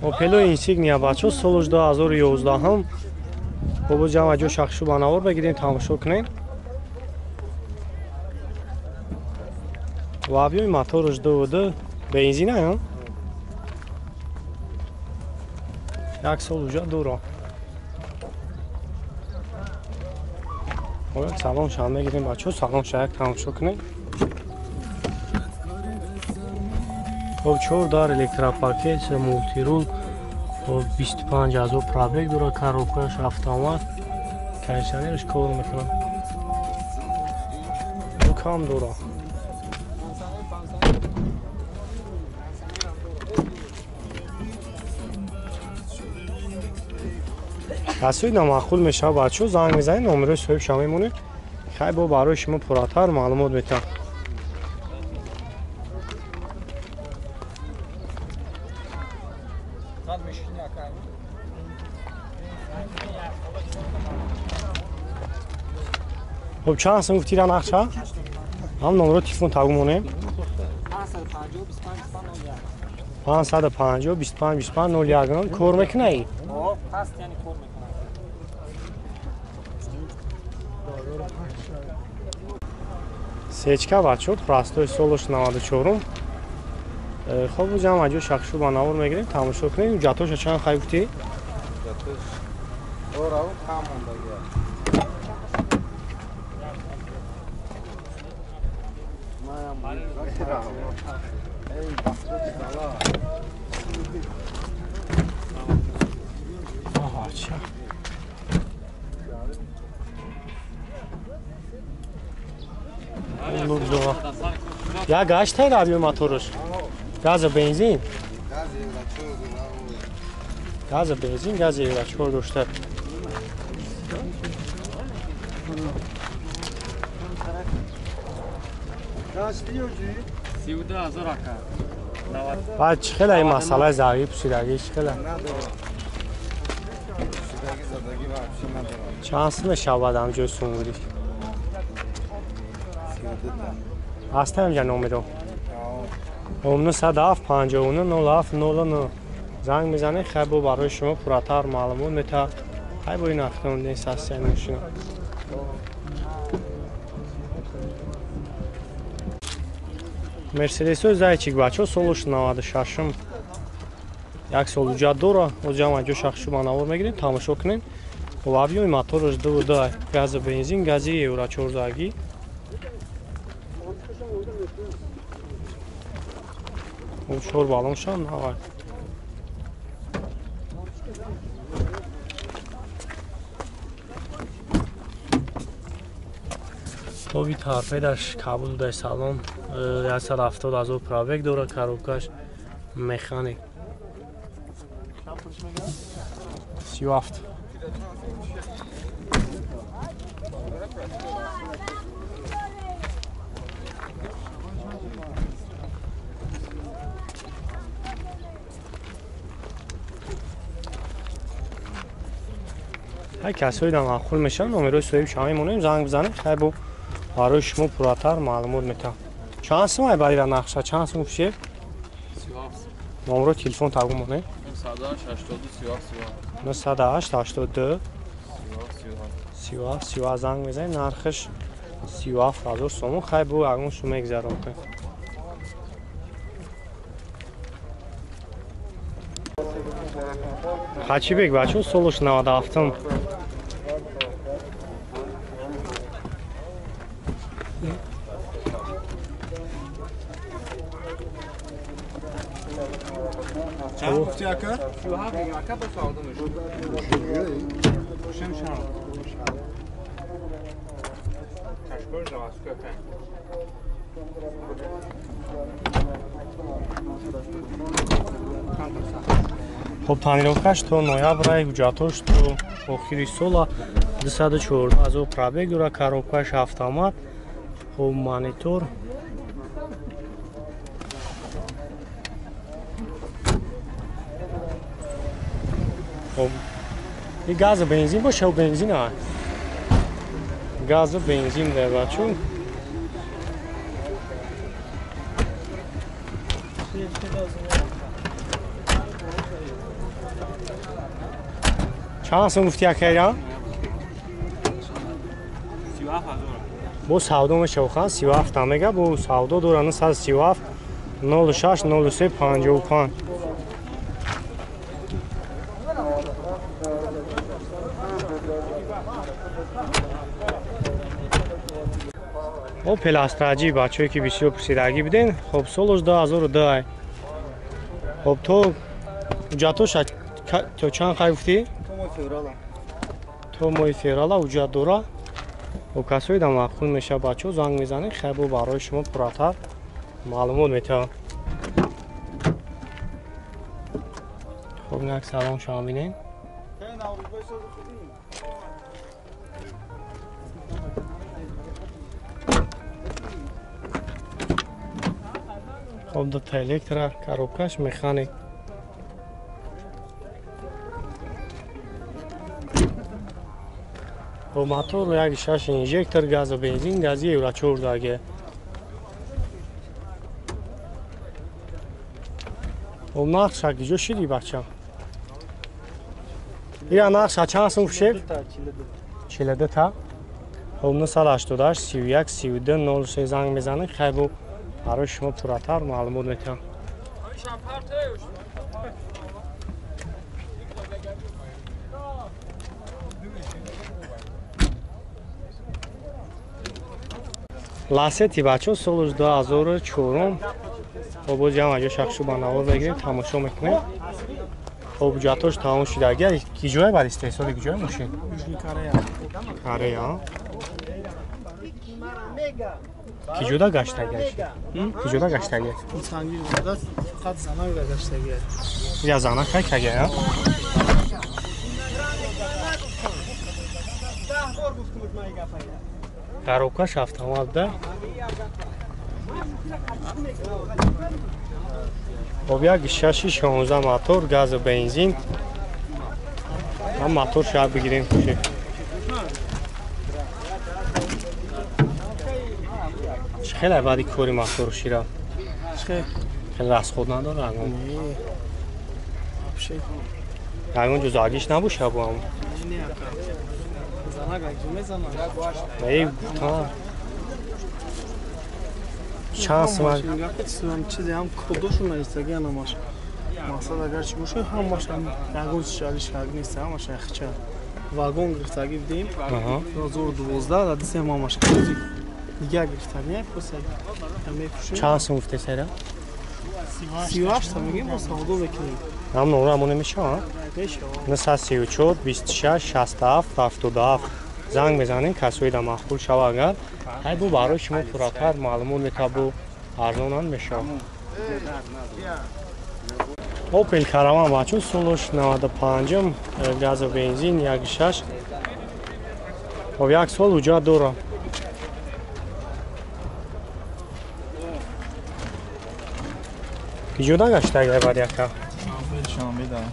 Opel Insignia бачо солаш 2011 ҳам бобо ҷамъа ҷо шахшу банавор бигирем тамошо кунем. Ва объёми мотораш 2.2 бензин ҳам. Як сол уҷа дуро. Ҳоло салон шам мегирем бачо, салон шаяк тамошо кунем. خب 4 دار الکتروپاکت مولتی رول 25000 پرابگ داره کاروبارش автомат کنشنرش کار میکنه کام داره کسی نامعقول میشه بچه زنگ میزنید نمره صاحب شما میمونه خیلی با برای شما پراتر معلومات میتونم خب چند هستم گفتی را نقشه؟ هم نمره تلفن تقویم مونیم 550 25 25 01 کار میکنه ای؟ هست یعنی کار میکنه سیچکا بچه پراستوی سولوش 94 خب جمع اجو شخشو با نور میگیریم تماشا کنیم جاتوش چند خواهی گفتی؟ جاتوش دور او کام مونده یا گشت های رابیو موتورش گاز بنزین گاز بنزین گاز ایرا چور داشته بعد چخیل های مسئله زاوی پسیدگی چخیل چانس میشود هم جای سونگوری هسته همجا نومه امنو 107 59 07 09 زنگ میزنه خیلی با برای شما پراتر معلومات میتا خیلی با این اختون نیست هسته همشون مرسیدس های زایچیک بچه سولوش 96 یک سال اوجا دوره و جمع جو شخصی با نور میگیریم تماشا کنیم و آبیوی موتورش 2.2 گاز بنزین گازی یورا 14 اون شور بالون شان آقای توبی تارپه داشت کابل داشت سالون 170,000 پرابگ داره کاروبارش مکانیک 37 های کسایی دارم معقول میشن نمره صاحب شما میمونیم زنگ بزنیم خیلی با برای شما پراتر معلومات میتونم چند سم های برای نقشه چند سم بشه 37 نمره تلفن تقویم مونه 908 82 37 زنگ میزنیم نرخش 37,000 سومون خیلی با اگرون شما اگذارم کنیم خچی بگ بچه سولوش 97 چند گفتی اکر؟ 37 دیگه اکر با ساردمش شمشان کشکور جواز köpen خب تانیروکاش تو ноябр ҳуҷҷатош то охири сола 214,000 пробег дора коробкаш автомат хоб монитор خب این گاز بنزین باشه و بنزین ها گاز بنزین ده بچون چند سم گفتی اکیران؟ 37000 بو سعودو میشه خان 37 میگه بو سعودو دوران 137 06 03 55 او پلاستراجی بچه‌ای که بسیار پرسیدگی بدین خب سالش 2010 خب تو جاتوش تو چند خیفتی؟ تو مای فیرالا وجود داره و کسایی در مقبول میشه بچه زنگ میزنه خیلی برای شما پراتر معلومات میتونه خب یک سلام شما بینین خب دو الکترا کاروبکش مکانیک خب موتور یک شش انژکتور گاز و بنزین گازی اورا 14 خب نقش جو شدی بچه یا نقش چند سم شد 42 تا خب 988 31 32 03 زنگ میزنه خیلی برای شما پراتر معلومات میتونم لاستی بچه سالش 2004 خب باز هم اگه شخصو با نوار بگیریم تماشا میکنیم خب جاتوش تمام شده اگر کی جای بر استحصال کی جای ماشین کاره ها کی جدا گشتگی کی جدا گشتگی سنگیر بوده فقط زنای گشتگی یا زنا کی کگه ها کاروکاش автомат خب یک 616 موتور گاز و بنزین هم موتور شاید بگیریم کشه خیلی بعدی کوری موتور شیرا خیلی راست خود نداره اگه جز آگیش نبوشه با هم ای تا شانس من چیزی هم کدوشون نیستگی نماش مقصد اگر چی باشه هم باشم نگوز شالیش کرد نیست هم باشه اخچه واگون گرفتگی بدیم 2012 در دیسه ما ماشه دیگه گرفتگی پسید چند سم گفته سره 38 تا میگیم با سعودو بکنیم هم نوره همون نمیشه ها میشه 934 26 67 77 زنگ بزنین کسایی در مقبول شوه اگر ای بو برای شما پراتر معلومات میتابو ارزانان میشه اوپل کاروان بچه سولش 95 گاز و بنزین 1.6 و یک سال وجود داره کی جدا گشته اگر بر یکا شامل دارم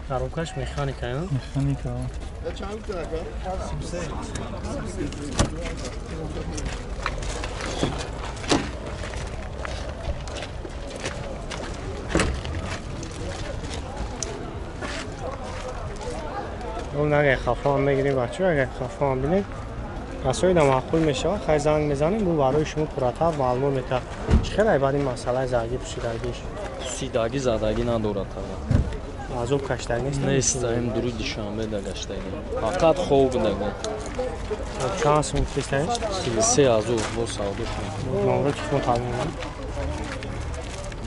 کاروکاش مکانیکه ها مکانیکا اون اگه خفان بگیریم بچه اگه خفان بینیم کسایی در معقول میشه خیلی زنگ میزنیم بو برای شما پراتر معلومات میتر چخیلی بعد این مسئله زرگی پوشیدگیش پوسیدگی زدگی ندارد از اون کشتگی نیست نیست این درود شنبه در گشتگی فقط خوب دگه چند سم فیستش 33 از او با سعودو شد نمره تلفن تعلیم من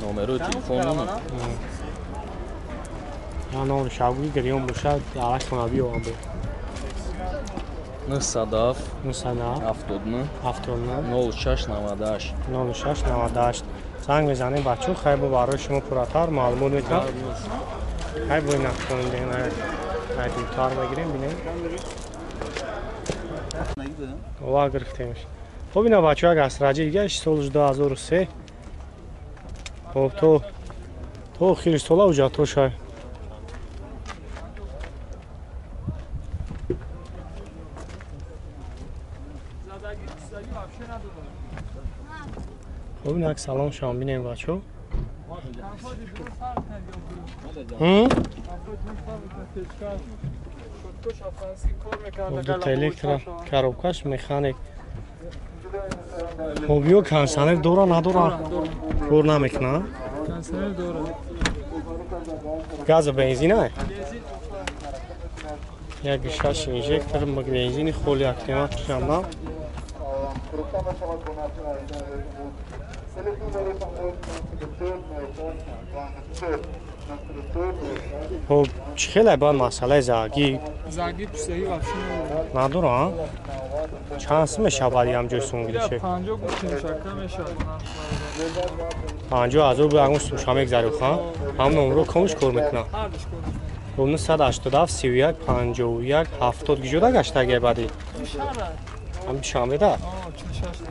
نمره تلفن یا نمره شبوی گریون باشد درک کنابی و آبه 907 979 79 06 98 06 98 زنگ بزنیم بچه خیلی برای شما پراتر معلومات میتونم خیلی باید نکنیم دیگه دیوتار بگیریم بینیم و گرفته میشه خب اینا بچه ها گستراجی گشت سالش 2003 خب تو خیلی سالا اوجا تو شای خب اینا یک سلام شما بینیم بچه ها Тут электро, коробкаш, механик. Хоб ё консонер дора надора? Кор намекна? Консонер дора. Газа бензина? Як шаш инжектор, бензини холи активат шамна. خب خیلی با مسئله زاگی Zagi püsəyi vəbşin olur. نداره ها چند میشه بعدی همجای سونگیشه 50 quşun şaka meşə. 50,000 به اون سوشام یک ذره خواهم هم نمرو کمش کار میکنم Hardiş qoyur. اون 187 31 51 70 گیجودا گشته اگه بعدی Şara. هم شامه ده Aa, çün şaşdı.